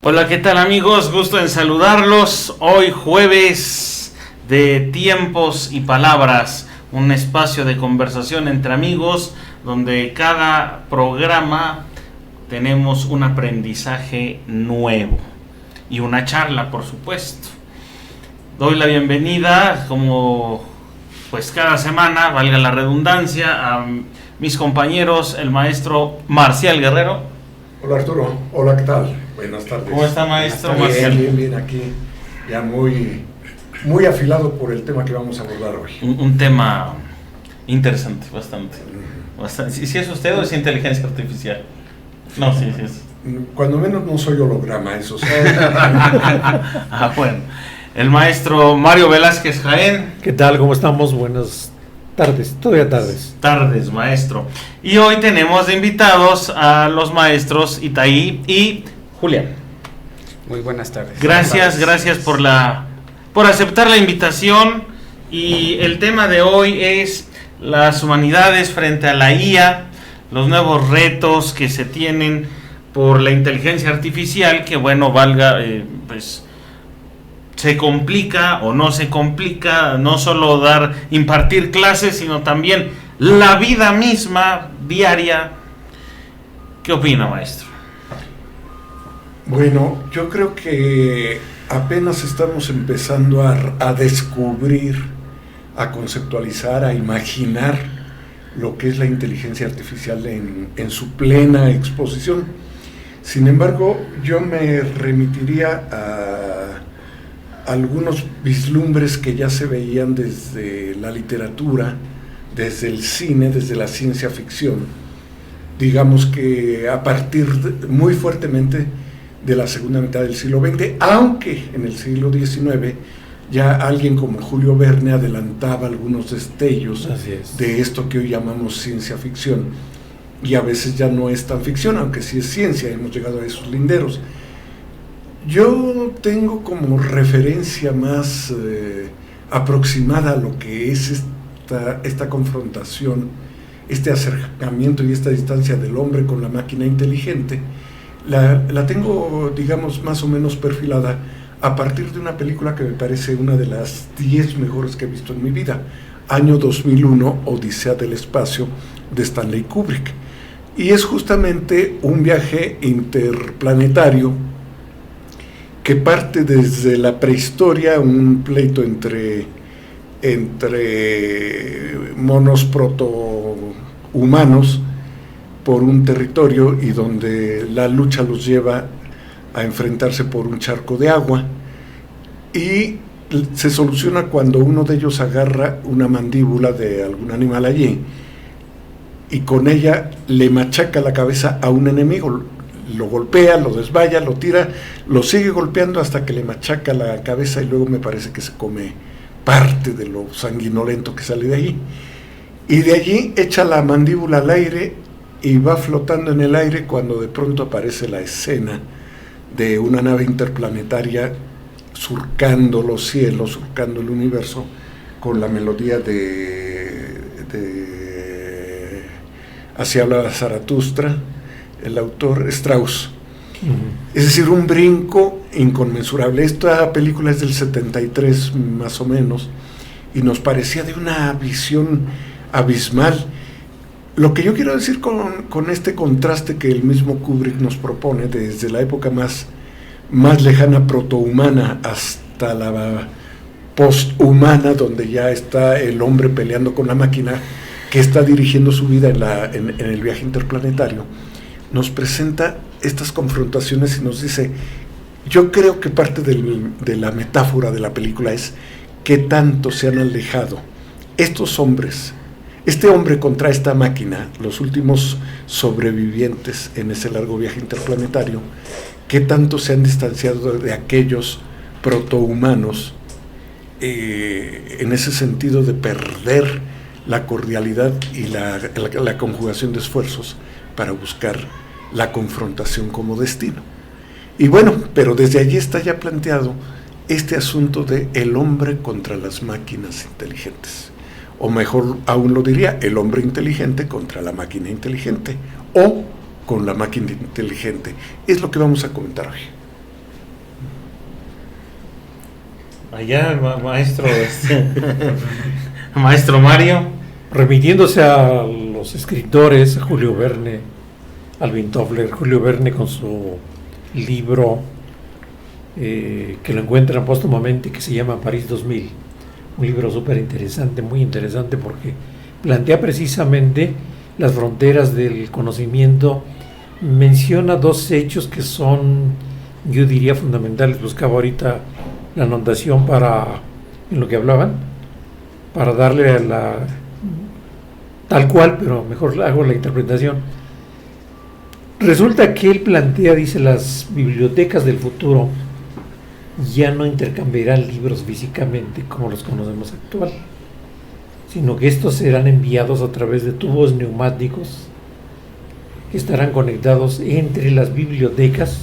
Hola, ¿qué tal amigos? Gusto en saludarlos. Hoy jueves de Tiempos y Palabras, un espacio de conversación entre amigos donde cada programa tenemos un aprendizaje nuevo y una charla, por supuesto. Doy la bienvenida, como pues cada semana, valga la redundancia, a mis compañeros, el maestro Marcial Guerrero. Hola Arturo, hola, ¿qué tal? Buenas tardes. ¿Cómo está, maestro Marcial? Marcial? Bien, aquí, ya muy afilado por el tema que vamos a abordar hoy. Un tema interesante, bastante. ¿Si es usted o es inteligencia artificial? No, sí es. Cuando menos no soy holograma, eso sí. Bueno. El maestro Mario Velázquez Jaén. ¿Qué tal? ¿Cómo estamos? Buenas tardes, todavía tardes. Tardes, maestro. Y hoy tenemos de invitados a los maestros Itaí y Julián. Muy buenas tardes. Gracias por aceptar la invitación. Y el tema de hoy es las humanidades frente a la IA, los nuevos retos que se tienen por la inteligencia artificial, que bueno, pues se complica o no se complica, no solo impartir clases, sino también la vida misma, diaria. ¿Qué opina, maestro? Bueno, yo creo que apenas estamos empezando a descubrir, a conceptualizar, a imaginar lo que es la inteligencia artificial en su plena exposición. Sin embargo, yo me remitiría a algunos vislumbres que ya se veían desde la literatura, desde el cine, desde la ciencia ficción, digamos que a partir muy fuertemente de la segunda mitad del siglo XX, aunque en el siglo XIX ya alguien como Julio Verne adelantaba algunos destellos de esto que hoy llamamos ciencia ficción, y a veces ya no es tan ficción, aunque sí es ciencia, hemos llegado a esos linderos. Yo tengo como referencia más aproximada a lo que es esta confrontación, este acercamiento y esta distancia del hombre con la máquina inteligente. La tengo, digamos, más o menos perfilada a partir de una película que me parece una de las 10 mejores que he visto en mi vida, año 2001, Odisea del Espacio, de Stanley Kubrick. Y es justamente un viaje interplanetario que parte desde la prehistoria, un pleito entre monos protohumanos por un territorio, y donde la lucha los lleva a enfrentarse por un charco de agua, y se soluciona cuando uno de ellos agarra una mandíbula de algún animal allí y con ella le machaca la cabeza a un enemigo. Lo golpea, lo desvaya, lo tira, lo sigue golpeando hasta que le machaca la cabeza, y luego me parece que se come parte de lo sanguinolento que sale de allí. Y de allí echa la mandíbula al aire y va flotando en el aire cuando de pronto aparece la escena de una nave interplanetaria surcando los cielos, surcando el universo, con la melodía de Así hablaba Zaratustra, el autor Strauss. Es decir, un brinco inconmensurable. Esta película es del 73 más o menos, y nos parecía de una visión abismal. Lo que yo quiero decir con este contraste que el mismo Kubrick nos propone, desde la época más lejana protohumana hasta la posthumana, donde ya está el hombre peleando con la máquina que está dirigiendo su vida en el viaje interplanetario, nos presenta estas confrontaciones y nos dice, yo creo que parte de la metáfora de la película es qué tanto se han alejado estos hombres, este hombre contra esta máquina, los últimos sobrevivientes en ese largo viaje interplanetario, qué tanto se han distanciado de aquellos protohumanos, en ese sentido de perder la cordialidad y la conjugación de esfuerzos para buscar la confrontación como destino. Y bueno, pero desde allí está ya planteado este asunto de el hombre contra las máquinas inteligentes, o mejor aún lo diría, el hombre inteligente contra la máquina inteligente, o con la máquina inteligente. Es lo que vamos a comentar hoy. Allá el maestro, Maestro Mario. remitiéndose a los escritores, a Julio Verne, Alvin Toffler, Julio Verne con su libro que lo encuentran póstumamente, que se llama París 2000, un libro súper interesante, muy interesante, porque plantea precisamente las fronteras del conocimiento, menciona dos hechos que son, yo diría, fundamentales. Buscaba ahorita la anotación en lo que hablaban, para darle a la tal cual, pero mejor hago la interpretación. Resulta que él plantea, dice, las bibliotecas del futuro ya no intercambiarán libros físicamente como los conocemos actual, sino que estos serán enviados a través de tubos neumáticos que estarán conectados entre las bibliotecas,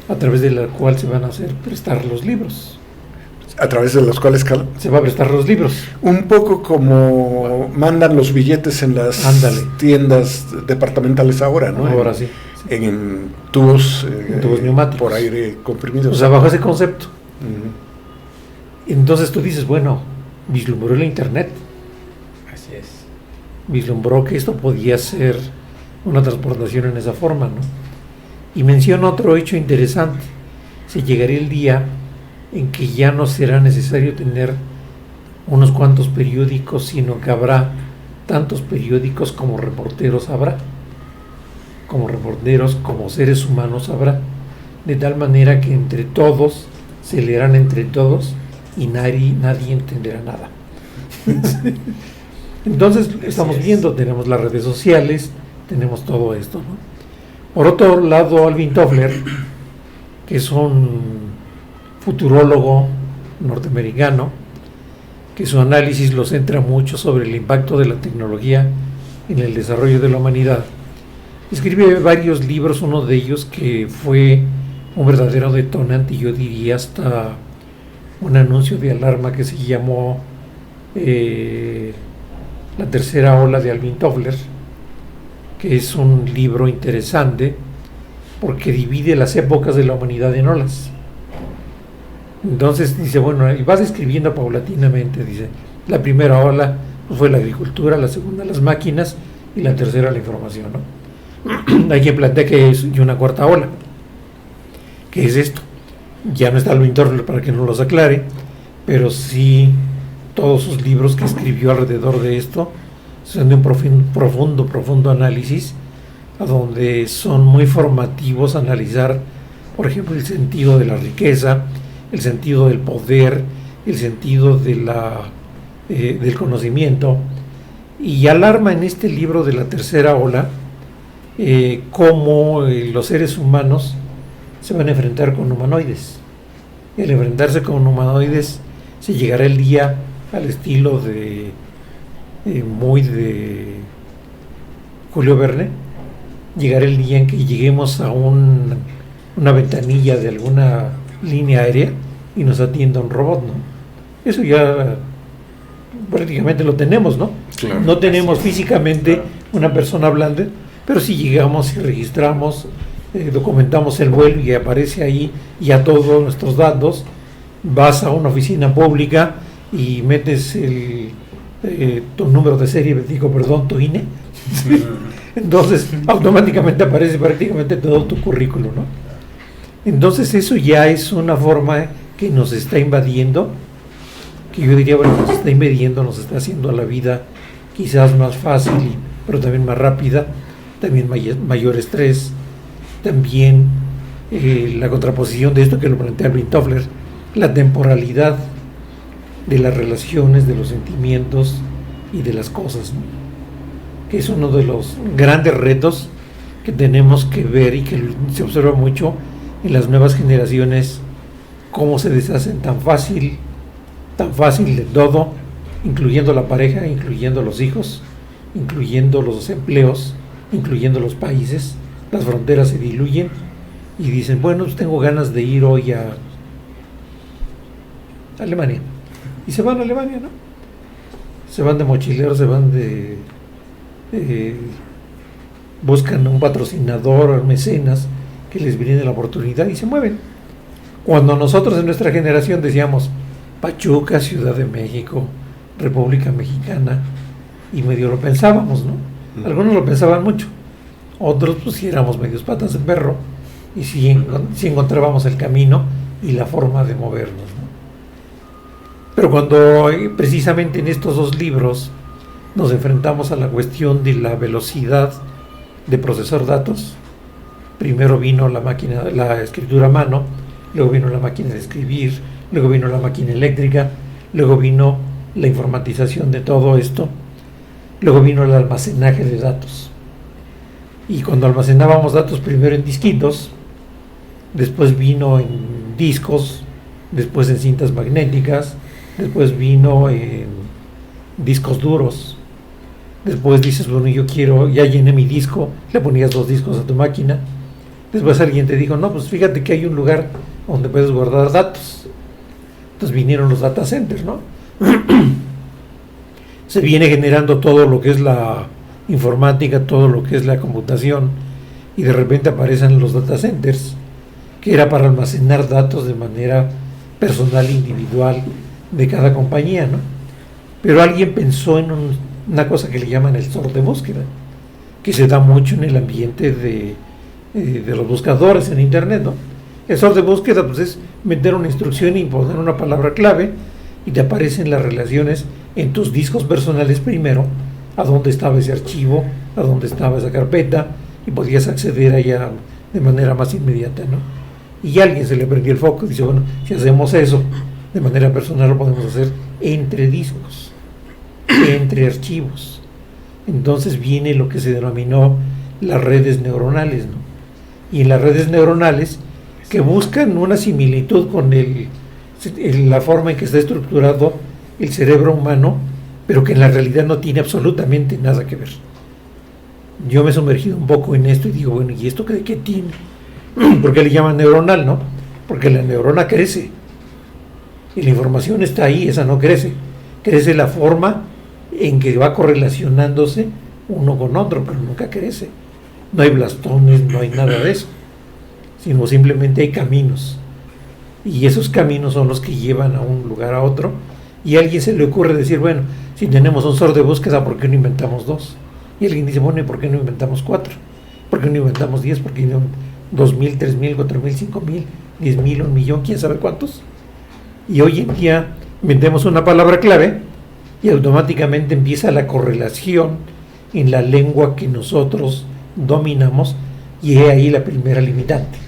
a través de la cual se van a hacer prestar los libros. A través de los cuales se va a prestar los libros. Un poco como mandan los billetes en las tiendas departamentales ahora, ¿no? Ahora sí. En tubos neumáticos. Por aire comprimido. O sea, bajo ese concepto. Entonces tú dices, bueno, vislumbró el Internet. Así es. Vislumbró que esto podía ser una transportación en esa forma, ¿no? Y menciona otro hecho interesante. Se llegaría el día en que ya no será necesario tener unos cuantos periódicos, sino que habrá tantos periódicos como reporteros habrá, como reporteros, como seres humanos habrá, de tal manera que entre todos se leerán entre todos y nadie entenderá nada. Entonces estamos viendo, tenemos las redes sociales, tenemos todo esto, ¿no? Por otro lado, Alvin Toffler, que es un futurólogo norteamericano, que su análisis lo centra mucho sobre el impacto de la tecnología en el desarrollo de la humanidad. Escribe varios libros, uno de ellos que fue un verdadero detonante, yo diría hasta un anuncio de alarma, que se llamó La tercera ola de Alvin Toffler, que es un libro interesante porque divide las épocas de la humanidad en olas. Entonces dice, bueno, y vas escribiendo paulatinamente, dice, la primera ola fue la agricultura, la segunda las máquinas y la tercera la información, ¿no? Hay quien plantea que hay una cuarta ola. ¿Qué es esto? Ya no está Alvin Toffler para que nos los aclare, pero sí todos sus libros que escribió alrededor de esto son de un profundo análisis, a donde son muy formativos analizar, por ejemplo, el sentido de la riqueza, el sentido del poder, el sentido de del conocimiento, y alarma en este libro de la tercera ola cómo los seres humanos se van a enfrentar con humanoides. Y al enfrentarse con humanoides se llegará el día, al estilo muy de Julio Verne, llegará el día en que lleguemos a una ventanilla de alguna línea aérea y nos atienda un robot, ¿no? Eso ya prácticamente lo tenemos, ¿no? Claro. No tenemos físicamente una persona hablando, pero si llegamos y registramos, documentamos el vuelo y aparece ahí ya todos nuestros datos, vas a una oficina pública y metes tu número de serie, tu INE, entonces automáticamente aparece prácticamente todo tu currículo, ¿no? Entonces eso ya es una forma que nos está invadiendo, que yo diría, bueno, nos está invadiendo, nos está haciendo la vida quizás más fácil, pero también más rápida, también mayor estrés, también la contraposición de esto que lo plantea Alvin Toffler, la temporalidad de las relaciones, de los sentimientos y de las cosas, ¿no? Que es uno de los grandes retos que tenemos que ver y que se observa mucho en las nuevas generaciones, cómo se deshacen tan fácil de todo, incluyendo la pareja, incluyendo los hijos, incluyendo los empleos, incluyendo los países. Las fronteras se diluyen y dicen, bueno, pues tengo ganas de ir hoy a Alemania, y se van a Alemania, ¿no? Se van de mochileros, se van buscan un patrocinador, mecenas que les brinde la oportunidad y se mueven. Cuando nosotros en nuestra generación decíamos, Pachuca, Ciudad de México, República Mexicana, y medio lo pensábamos, ¿no? Algunos lo pensaban mucho, otros pues sí éramos medios patas de perro, y sí encontrábamos el camino y la forma de movernos, ¿no? Pero cuando precisamente en estos dos libros nos enfrentamos a la cuestión de la velocidad de procesar datos, primero vino la escritura a mano, luego vino la máquina de escribir, luego vino la máquina eléctrica, luego vino la informatización de todo esto, luego vino el almacenaje de datos. Y cuando almacenábamos datos primero en disquitos, después vino en discos, después en cintas magnéticas, después vino en discos duros. Después dices, bueno, ya llené mi disco, le ponías 2 discos a tu máquina. Después alguien te dijo, no, pues fíjate que hay un lugar donde puedes guardar datos. Entonces vinieron los data centers, ¿no? Se viene generando todo lo que es la informática, todo lo que es la computación, y de repente aparecen los data centers, que era para almacenar datos de manera personal, individual, de cada compañía, ¿no? Pero alguien pensó en una cosa que le llaman el SOR de búsqueda, que se da mucho en el ambiente de los buscadores en internet, ¿no? El SOR de búsqueda pues es meter una instrucción y poner una palabra clave y te aparecen las relaciones en tus discos personales primero, a dónde estaba ese archivo, a dónde estaba esa carpeta, y podías acceder allá de manera más inmediata, ¿no? Y a alguien se le prendió el foco y dice, bueno, si hacemos eso de manera personal lo podemos hacer entre discos, entre archivos. Entonces viene lo que se denominó las redes neuronales, ¿no? Y en las redes neuronales que buscan una similitud con la forma en que está estructurado el cerebro humano, pero que en la realidad no tiene absolutamente nada que ver. Yo me he sumergido un poco en esto y digo, bueno, ¿y esto de qué tiene? ¿Por qué le llaman neuronal, no? Porque la neurona crece y la información está ahí, esa no crece. Crece la forma en que va correlacionándose uno con otro, pero nunca crece. No hay blastones, no hay nada de eso, sino simplemente hay caminos. Y esos caminos son los que llevan a un lugar a otro. Y a alguien se le ocurre decir, bueno, si tenemos un SOR de búsqueda, ¿por qué no inventamos 2? Y alguien dice, bueno, ¿y por qué no inventamos 4? ¿Por qué no inventamos 10? ¿Por qué no 2,000, 3,000, 4,000, 5,000, 10,000, 1,000,000, quién sabe cuántos? Y hoy en día metemos una palabra clave y automáticamente empieza la correlación en la lengua que nosotros dominamos, y es ahí la primera limitante,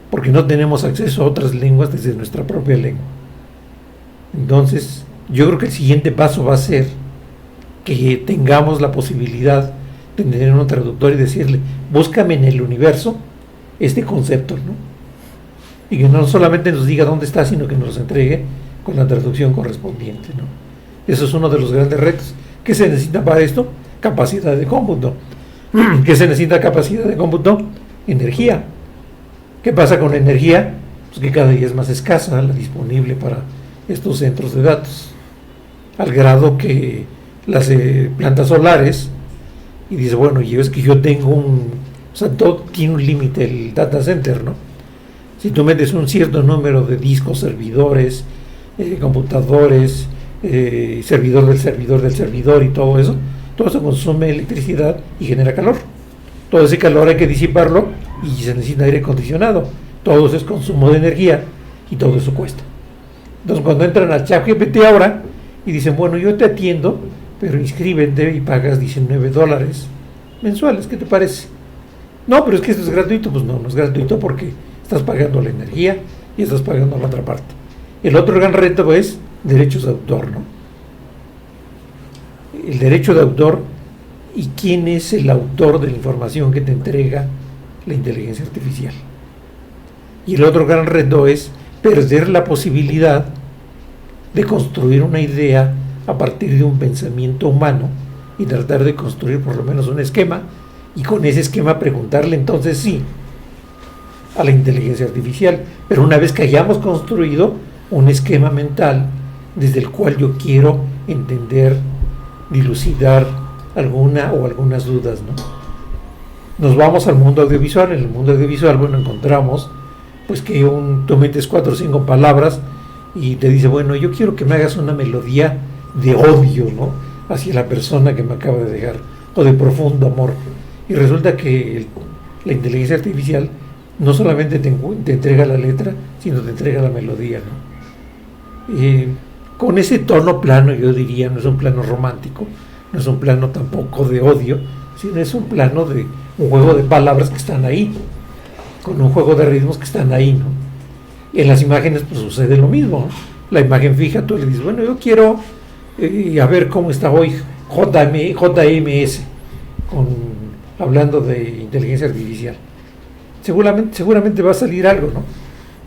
porque no tenemos acceso a otras lenguas desde nuestra propia lengua. Entonces yo creo que el siguiente paso va a ser que tengamos la posibilidad de tener un traductor y decirle, búscame en el universo este concepto, ¿no? Y que no solamente nos diga dónde está, sino que nos entregue con la traducción correspondiente, ¿no? Eso es uno de los grandes retos. ¿Qué se necesita para esto? Capacidad de cómputo. ¿Qué se necesita capacidad de cómputo? Energía. ¿Qué pasa con la energía? Pues que cada día es más escasa la disponible para estos centros de datos, al grado que las plantas solares, y dice, bueno, y es que yo tengo o sea, todo tiene un límite el data center, ¿no? Si tú metes un cierto número de discos, servidores, computadores, servidor del servidor del servidor y todo eso consume electricidad y genera calor. Todo ese calor hay que disiparlo y se necesita aire acondicionado. Todo eso es consumo de energía y todo eso cuesta. Entonces cuando entran al ChatGPT ahora y dicen, bueno, yo te atiendo, pero inscríbete y pagas $19 mensuales, ¿qué te parece? No, pero es que esto es gratuito. Pues no es gratuito porque estás pagando la energía y estás pagando la otra parte. El otro gran reto es derechos de autor, ¿no? El derecho de autor y quién es el autor de la información que te entrega la inteligencia artificial. Y el otro gran reto es perder la posibilidad de construir una idea a partir de un pensamiento humano y tratar de construir por lo menos un esquema, y con ese esquema preguntarle entonces sí a la inteligencia artificial, pero una vez que hayamos construido un esquema mental desde el cual yo quiero entender, dilucidar algunas dudas, ¿no? Nos vamos al mundo audiovisual. En el mundo audiovisual, bueno, encontramos pues que tú metes 4 o 5 palabras y te dice, bueno, yo quiero que me hagas una melodía de odio, ¿no?, hacia la persona que me acaba de dejar, o de profundo amor. Y resulta que la inteligencia artificial no solamente te entrega la letra, sino te entrega la melodía, ¿no? Con ese tono plano, yo diría, no es un plano romántico, no es un plano tampoco de odio, sino es un plano de un juego de palabras que están ahí, con un juego de ritmos que están ahí, ¿no? Y en las imágenes pues sucede lo mismo, ¿no? La imagen fija, tú le dices, bueno, yo quiero a ver cómo está hoy JMS, hablando de inteligencia artificial. Seguramente va a salir algo, ¿no?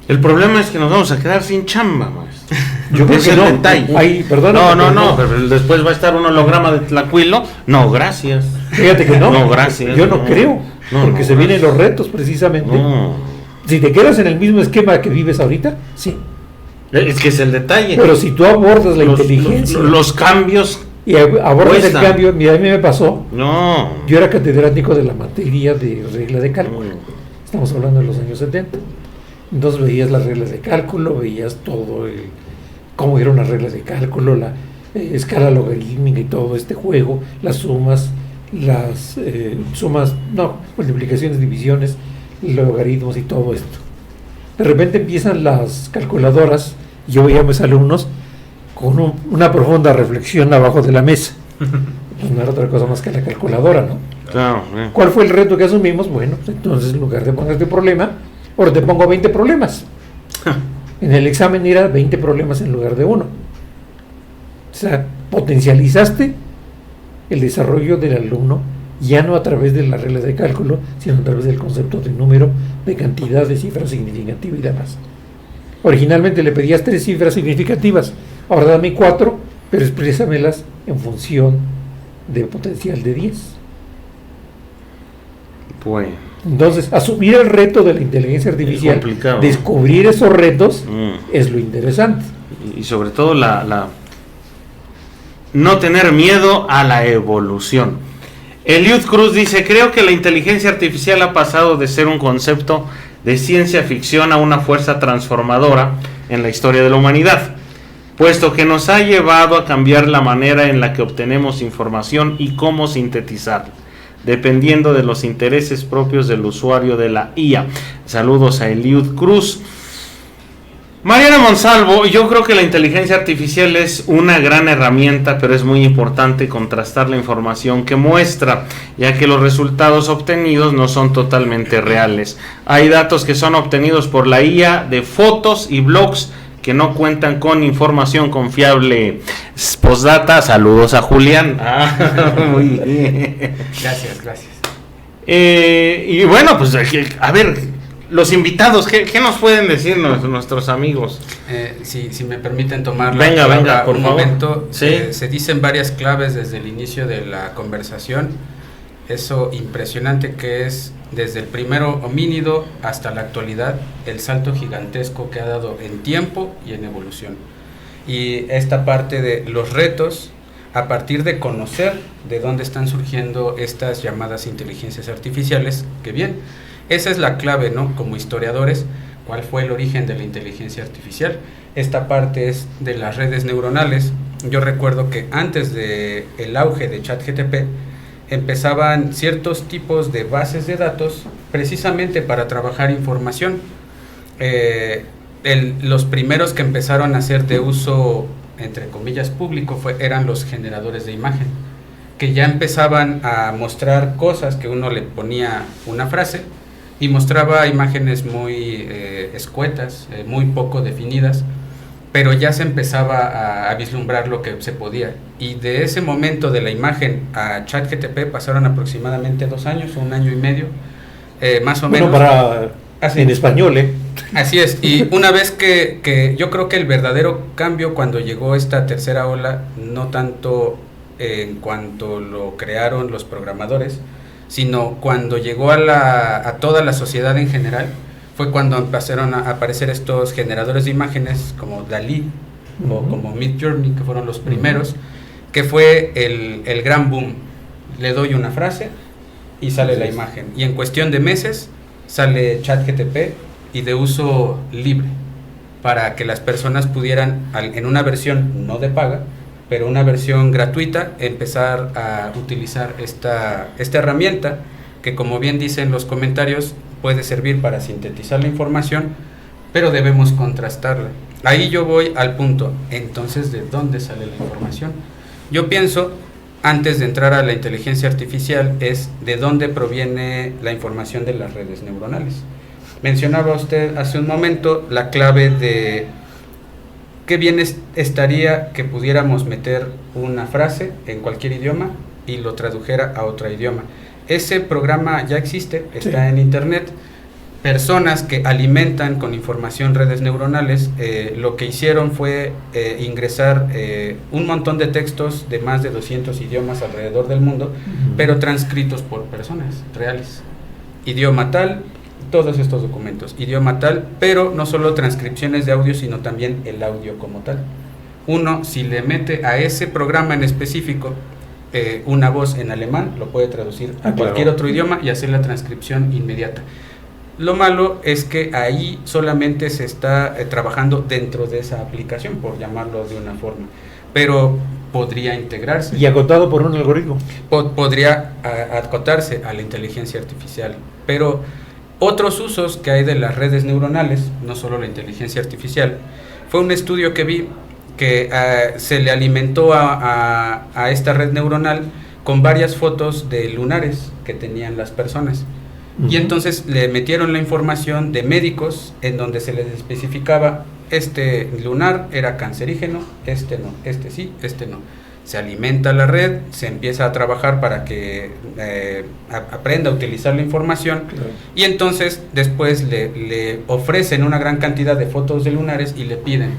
El problema es que nos vamos a quedar sin chamba, maestro. Yo creo Es que el no. detalle. Ay, perdóname, No, pero después va a estar un holograma de Tlacuilo. No, gracias. Fíjate que no. No, gracias. Yo no creo, porque se vienen los retos precisamente. No. Si te quedas en el mismo esquema que vives ahorita, sí. Es que es el detalle. Pero si tú abordas la inteligencia los cambios. y abordas cuestan. el cambio, mira, a mí me pasó. No. Yo era catedrático de la materia de regla de cálculo. Estamos hablando de los años 70. Entonces veías las reglas de cálculo, veías todo cómo era una regla de cálculo, la escala logarítmica y todo este juego, las sumas, multiplicaciones, divisiones, logaritmos y todo esto. De repente empiezan las calculadoras, y yo veía a mis alumnos con una profunda reflexión abajo de la mesa. Pues no era otra cosa más que la calculadora, ¿no? Claro. ¿Cuál fue el reto que asumimos? Bueno, pues entonces en lugar de ponerte problema, ahora te pongo 20 problemas. En el examen era 20 problemas en lugar de uno. O sea, potencializaste el desarrollo del alumno, ya no a través de las reglas de cálculo, sino a través del concepto de número, de cantidad, de cifra significativa y demás. Originalmente le pedías 3 cifras significativas, ahora dame 4, pero exprésamelas en función de potencial de 10. Bueno. Entonces, asumir el reto de la inteligencia artificial, descubrir esos retos, es lo interesante. Y sobre todo no tener miedo a la evolución. Eliud Cruz dice, creo que la inteligencia artificial ha pasado de ser un concepto de ciencia ficción a una fuerza transformadora en la historia de la humanidad, puesto que nos ha llevado a cambiar la manera en la que obtenemos información y cómo sintetizarla, dependiendo de los intereses propios del usuario de la IA. Saludos a Eliud Cruz. Mariana Monsalvo, yo creo que la inteligencia artificial es una gran herramienta, pero es muy importante contrastar la información que muestra, ya que los resultados obtenidos no son totalmente reales. Hay datos que son obtenidos por la IA de fotos y blogs que no cuentan con información confiable. Postdata, saludos a Julián. Muy bien. Gracias. Y bueno, pues a ver, los invitados, ¿qué nos pueden decir nuestros amigos? Si me permiten tomar venga, por un favor. momento. ¿Sí? Se dicen varias claves desde el inicio de la conversación. Eso impresionante que es desde el primero homínido hasta la actualidad, el salto gigantesco que ha dado en tiempo y en evolución. Y esta parte de los retos, a partir de conocer de dónde están surgiendo estas llamadas inteligencias artificiales, que bien, esa es la clave, ¿no? Como historiadores, ¿cuál fue el origen de la inteligencia artificial? Esta parte es de las redes neuronales. Yo recuerdo que antes del auge de ChatGPT, empezaban ciertos tipos de bases de datos precisamente para trabajar información. Los primeros que empezaron a ser de uso, entre comillas, público, eran los generadores de imagen, que ya empezaban a mostrar cosas que uno le ponía una frase y mostraba imágenes muy escuetas, muy poco definidas, pero ya se empezaba a vislumbrar lo que se podía. Y de ese momento de la imagen a ChatGPT pasaron aproximadamente 2 años, 1 año y medio, más o menos. En español, Así es, y una vez que yo creo que el verdadero cambio cuando llegó esta tercera ola, no tanto en cuanto lo crearon los programadores, sino cuando llegó a toda la sociedad en general, fue cuando empezaron a aparecer estos generadores de imágenes como DALL-E o como Midjourney, que fueron los primeros, que fue el gran boom. Le doy una frase y sale la imagen, y en cuestión de meses sale ChatGPT y de uso libre. para que las personas pudieran, en una versión no de paga, pero una versión gratuita, empezar a utilizar esta herramienta que, como bien dicen los comentarios, puede servir para sintetizar la información, pero debemos contrastarla. Ahí yo voy al punto, entonces, ¿de dónde sale la información? Yo pienso, antes de entrar a la inteligencia artificial, es de dónde proviene la información de las redes neuronales. Mencionaba usted hace un momento la clave de qué bien estaría que pudiéramos meter una frase en cualquier idioma y lo tradujera a otro idioma. Ese programa ya existe, está en internet. Personas que alimentan con información redes neuronales, lo que hicieron fue ingresar un montón de textos de más de 200 idiomas alrededor del mundo, pero transcritos por personas reales. Idioma tal, todos estos documentos, idioma tal, pero no solo transcripciones de audio, sino también el audio como tal. Uno, si le mete a ese programa en específico una voz en alemán, lo puede traducir a cualquier otro idioma y hacer la transcripción inmediata. Lo malo es que ahí solamente se está trabajando dentro de esa aplicación, por llamarlo de una forma, pero podría integrarse. Y acotado por un algoritmo. Podría acotarse a la inteligencia artificial, pero otros usos que hay de las redes neuronales, no solo la inteligencia artificial, fue un estudio que vi que se le alimentó a esta red neuronal con varias fotos de lunares que tenían las personas. Y entonces le metieron la información de médicos en donde se les especificaba: este lunar era cancerígeno, este no, este sí, este no. Se alimenta la red, se empieza a trabajar para que aprenda a utilizar la información, y entonces después le ofrecen una gran cantidad de fotos de lunares y le piden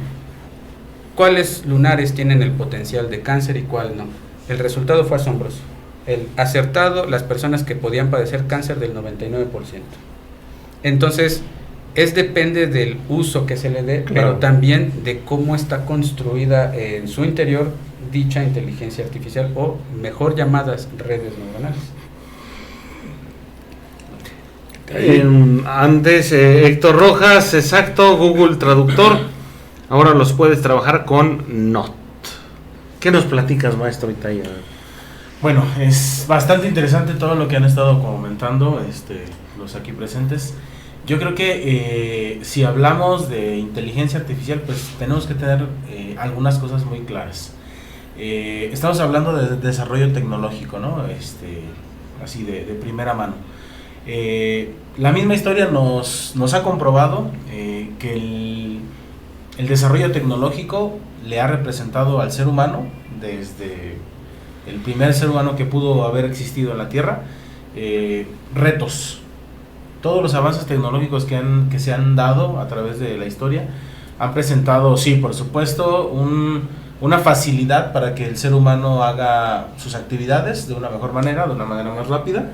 cuáles lunares tienen el potencial de cáncer y cuál no. El resultado fue asombroso. El acertado, las personas que podían padecer cáncer, del 99%. Entonces, depende del uso que se le dé, pero también de cómo está construida en su interior dicha inteligencia artificial, o mejor llamadas redes neuronales. Antes, Héctor Rojas, exacto, Google Traductor, ahora los puedes trabajar con Not. ¿Qué nos platicas, maestro Itaía? Bueno, es bastante interesante todo lo que han estado comentando los aquí presentes. Yo creo que si hablamos de inteligencia artificial, pues tenemos que tener algunas cosas muy claras. Estamos hablando de desarrollo tecnológico, ¿no? Así de primera mano. La misma historia nos ha comprobado que el desarrollo tecnológico le ha representado al ser humano, desde el primer ser humano que pudo haber existido en la Tierra, retos. Todos los avances tecnológicos que se han dado a través de la historia han presentado, sí, por supuesto, una facilidad para que el ser humano haga sus actividades de una mejor manera, de una manera más rápida,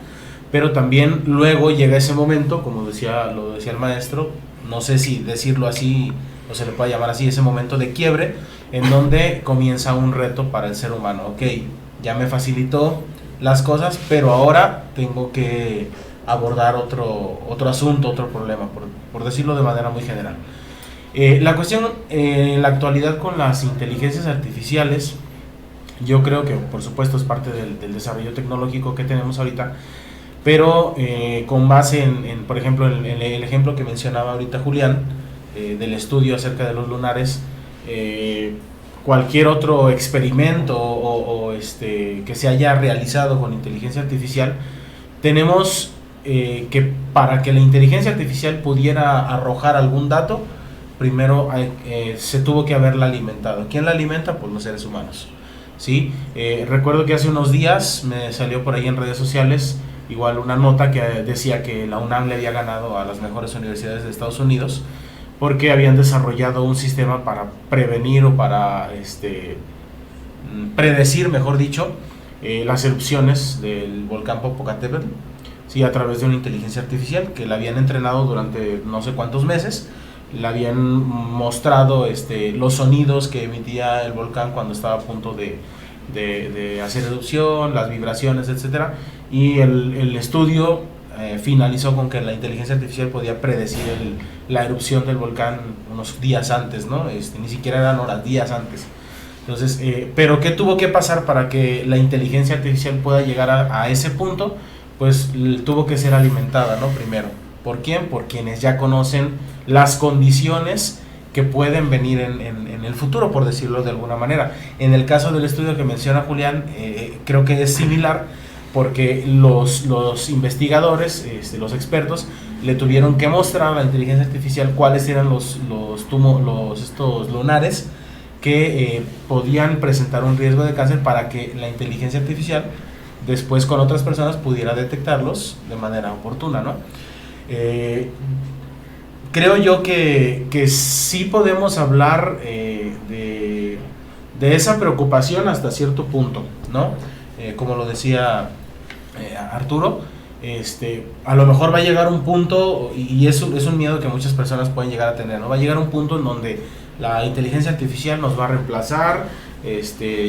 pero también luego llega ese momento, como lo decía el maestro, no sé si decirlo así o se le puede llamar así, ese momento de quiebre, en donde comienza un reto para el ser humano. Ok, ya me facilitó las cosas, pero ahora tengo que abordar otro asunto, otro problema, por decirlo de manera muy general. La cuestión en la actualidad con las inteligencias artificiales, yo creo que por supuesto es parte del desarrollo tecnológico que tenemos ahorita, pero con base por ejemplo, en el ejemplo que mencionaba ahorita Julián, del estudio acerca de los lunares, cualquier otro experimento o que se haya realizado con inteligencia artificial, tenemos que para que la inteligencia artificial pudiera arrojar algún dato, primero se tuvo que haberla alimentado. ¿Quién la alimenta? Pues los seres humanos, ¿sí? Recuerdo que hace unos días me salió por ahí en redes sociales igual una nota que decía que la UNAM le había ganado a las mejores universidades de Estados Unidos porque habían desarrollado un sistema para prevenir o para predecir, mejor dicho, las erupciones del volcán Popocatépetl, sí, a través de una inteligencia artificial que la habían entrenado durante no sé cuántos meses. Le habían mostrado los sonidos que emitía el volcán cuando estaba a punto de hacer erupción, las vibraciones, etcétera, y el estudio finalizó con que la inteligencia artificial podía predecir la erupción del volcán unos días antes, ¿no? Ni siquiera eran horas, días antes. Entonces, pero ¿qué tuvo que pasar para que la inteligencia artificial pueda llegar a ese punto? Pues tuvo que ser alimentada, ¿no? Primero. ¿Por quién? Por quienes ya conocen las condiciones que pueden venir en el futuro, por decirlo de alguna manera. En el caso del estudio que menciona Julián, creo que es similar, porque los investigadores, los expertos, le tuvieron que mostrar a la inteligencia artificial cuáles eran estos lunares que podían presentar un riesgo de cáncer, para que la inteligencia artificial después con otras personas pudiera detectarlos de manera oportuna, ¿no? Creo yo que sí podemos hablar de esa preocupación hasta cierto punto, ¿no? Como lo decía Arturo, a lo mejor va a llegar un punto, y es un miedo que muchas personas pueden llegar a tener, ¿no? Va a llegar un punto en donde la inteligencia artificial nos va a reemplazar,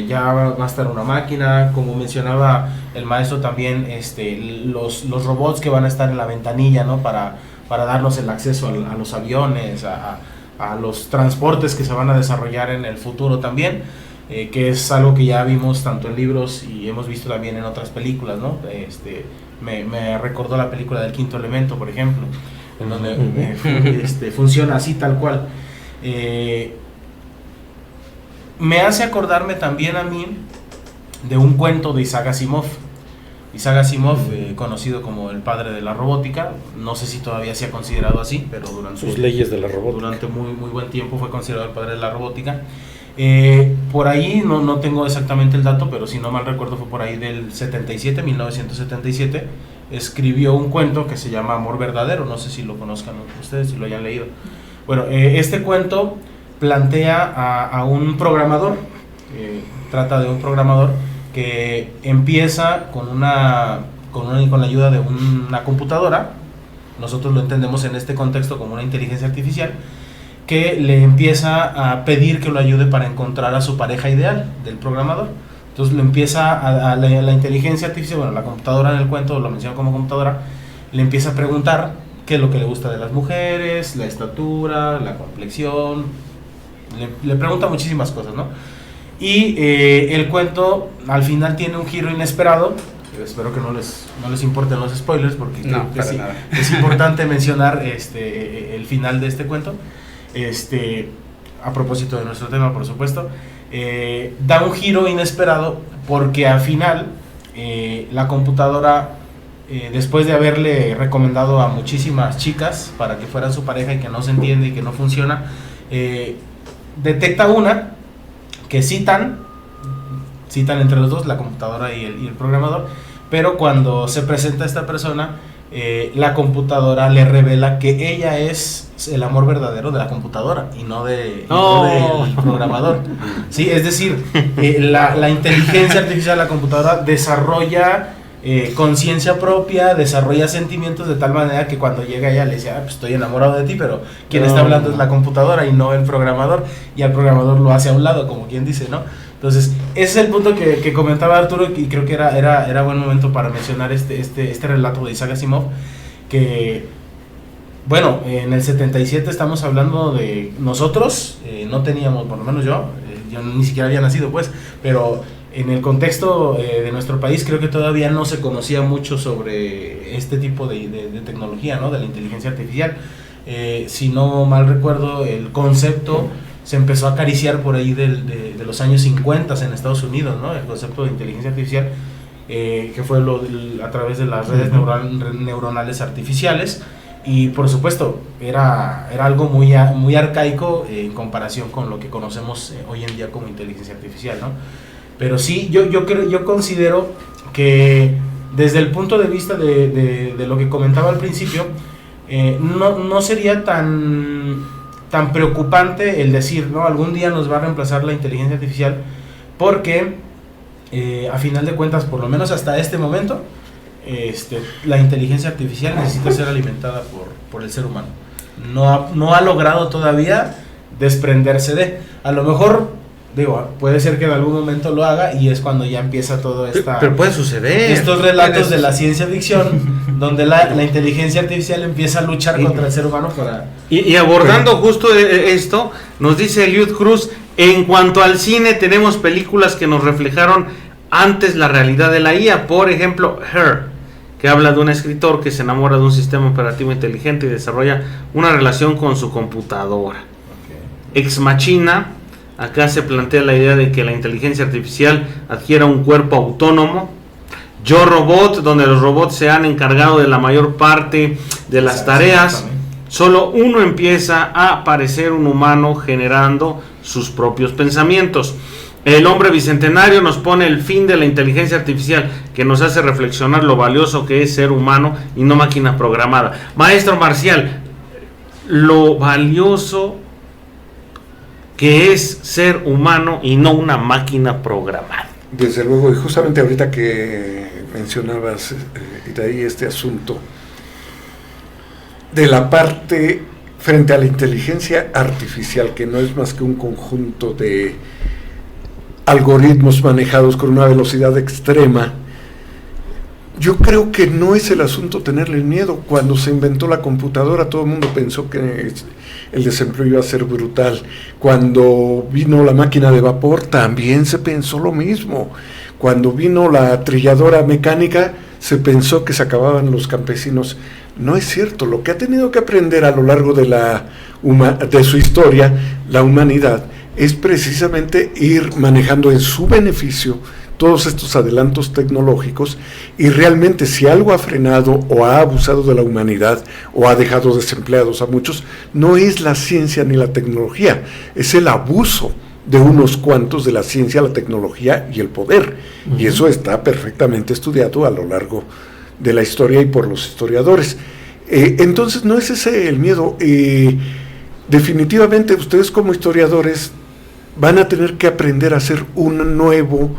ya va a estar una máquina, como mencionaba el maestro también, los robots que van a estar en la ventanilla, ¿no? Para darnos el acceso a los aviones, a los transportes que se van a desarrollar en el futuro también, que es algo que ya vimos tanto en libros y hemos visto también en otras películas, ¿no? Me recordó la película del Quinto Elemento, por ejemplo, en donde funciona así tal cual. Me hace acordarme también a mí de un cuento de Isaac Asimov. Isaac Asimov, conocido como el padre de la robótica, no sé si todavía se ha considerado así, pero durante sus leyes de la robótica, durante muy buen tiempo fue considerado el padre de la robótica. Por ahí no tengo exactamente el dato, pero si no mal recuerdo fue por ahí del 1977, escribió un cuento que se llama Amor Verdadero. No sé si lo conozcan ustedes, si lo hayan leído. Bueno, este cuento plantea a un programador, trata de un programador que empieza con la ayuda de una computadora. Nosotros lo entendemos en este contexto como una inteligencia artificial, que le empieza a pedir que lo ayude para encontrar a su pareja ideal del programador. Entonces lo empieza a la inteligencia artificial, bueno, la computadora en el cuento lo menciona como computadora, le empieza a preguntar qué es lo que le gusta de las mujeres, la estatura, la complexión, le pregunta muchísimas cosas, ¿no? Y el cuento al final tiene un giro inesperado. Espero que no les importen los spoilers, porque no, creo que es importante mencionar el final de este cuento, a propósito de nuestro tema, por supuesto. Da un giro inesperado porque al final la computadora, después de haberle recomendado a muchísimas chicas para que fueran su pareja y que no se entiende y que no funciona, detecta una que citan entre los dos, la computadora y el programador, pero cuando se presenta esta persona, la computadora le revela que ella es el amor verdadero de la computadora y no del programador. Sí, es decir, la inteligencia artificial de la computadora desarrolla conciencia propia, desarrolla sentimientos de tal manera que cuando llega ella le dice, pues estoy enamorado de ti, pero quien está hablando es la computadora y no el programador, y al programador lo hace a un lado, como quien dice, ¿no? Entonces, ese es el punto que comentaba Arturo, y creo que era buen momento para mencionar este relato de Isaac Asimov, que, bueno, en el 77 estamos hablando de nosotros, no teníamos, por lo menos yo ni siquiera había nacido, pues, pero en el contexto de nuestro país creo que todavía no se conocía mucho sobre este tipo de tecnología, ¿no? De la inteligencia artificial. Si no mal recuerdo, el concepto se empezó a acariciar por ahí de los años 50 en Estados Unidos, ¿no? El concepto de inteligencia artificial, que fue a través de las redes neuronales artificiales, y por supuesto era algo muy arcaico en comparación con lo que conocemos hoy en día como inteligencia artificial, ¿no? Pero sí, yo considero que desde el punto de vista de lo que comentaba al principio, no sería tan preocupante el decir, ¿no? Algún día nos va a reemplazar la inteligencia artificial, porque a final de cuentas, por lo menos hasta este momento, la inteligencia artificial necesita ser alimentada por el ser humano. No ha logrado todavía desprenderse de. A lo mejor Digo, puede ser que en algún momento lo haga y es cuando ya empieza todo Pero puede suceder. estos relatos de la ciencia ficción donde la inteligencia artificial empieza a luchar contra el ser humano para... Y abordando justo esto, nos dice Eliud Cruz, en cuanto al cine tenemos películas que nos reflejaron antes la realidad de la IA, por ejemplo, Her, que habla de un escritor que se enamora de un sistema operativo inteligente y desarrolla una relación con su computadora. Ex Machina, acá se plantea la idea de que la inteligencia artificial adquiera un cuerpo autónomo. Yo Robot, donde los robots se han encargado de la mayor parte de las tareas, solo uno empieza a parecer un humano generando sus propios pensamientos. El hombre bicentenario nos pone el fin de la inteligencia artificial, que nos hace reflexionar lo valioso que es ser humano y no máquina programada. Maestro Marcial, lo valioso que es ser humano y no una máquina programada. Desde luego, y justamente ahorita que mencionabas, Itaí, este asunto de la parte frente a la inteligencia artificial, que no es más que un conjunto de algoritmos manejados con una velocidad extrema, yo creo que no es el asunto tenerle miedo. Cuando se inventó la computadora, todo el mundo pensó que el desempleo iba a ser brutal. Cuando vino la máquina de vapor, también se pensó lo mismo. Cuando vino la trilladora mecánica, se pensó que se acababan los campesinos. No es cierto. Lo que ha tenido que aprender a lo largo de su historia, la humanidad, es precisamente ir manejando en su beneficio todos estos adelantos tecnológicos, y realmente si algo ha frenado o ha abusado de la humanidad o ha dejado desempleados a muchos, no es la ciencia ni la tecnología, es el abuso de unos cuantos de la ciencia, la tecnología y el poder. Uh-huh. Y eso está perfectamente estudiado a lo largo de la historia y por los historiadores. Entonces no es ese el miedo. Definitivamente ustedes como historiadores van a tener que aprender a hacer un nuevo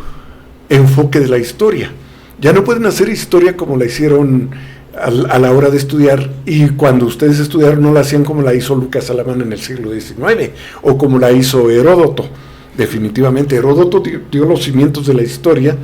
enfoque de la historia. Ya no pueden hacer historia como la hicieron a la hora de estudiar, y cuando ustedes estudiaron no la hacían como la hizo Lucas Alamán en el siglo XIX o como la hizo Heródoto. Definitivamente Heródoto dio los cimientos de la historia,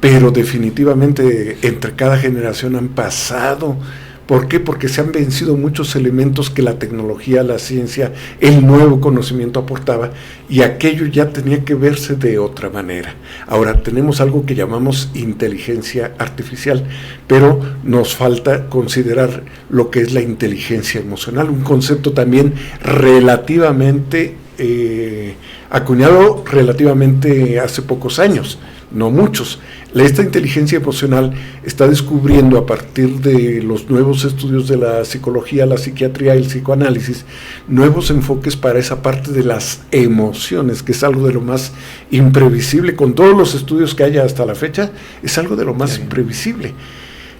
pero definitivamente entre cada generación han pasado. ¿Por qué? Porque se han vencido muchos elementos que la tecnología, la ciencia, el nuevo conocimiento aportaba, y aquello ya tenía que verse de otra manera. Ahora tenemos algo que llamamos inteligencia artificial, pero nos falta considerar lo que es la inteligencia emocional, un concepto también relativamente acuñado relativamente hace pocos años, no muchos. Esta inteligencia emocional está descubriendo, a partir de los nuevos estudios de la psicología, la psiquiatría y el psicoanálisis, nuevos enfoques para esa parte de las emociones, que es algo de lo más imprevisible. Con todos los estudios que haya hasta la fecha, es algo de lo más imprevisible.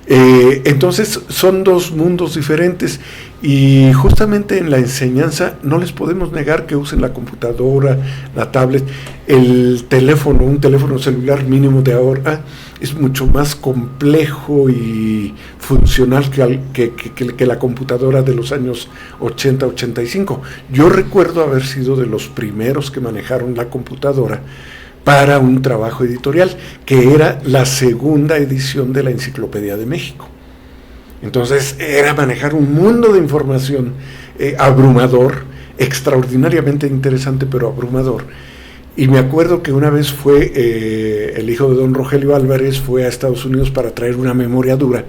Entonces son dos mundos diferentes, y justamente en la enseñanza no les podemos negar que usen la computadora, la tablet, el teléfono, un teléfono celular mínimo de ahora es mucho más complejo y funcional que la computadora de los años 80-85. Yo recuerdo haber sido de los primeros que manejaron la computadora para un trabajo editorial, que era la segunda edición de la Enciclopedia de México. Entonces era manejar un mundo de información abrumador, extraordinariamente interesante, pero abrumador. Y me acuerdo que una vez fue el hijo de don Rogelio Álvarez, fue a Estados Unidos para traer una memoria dura,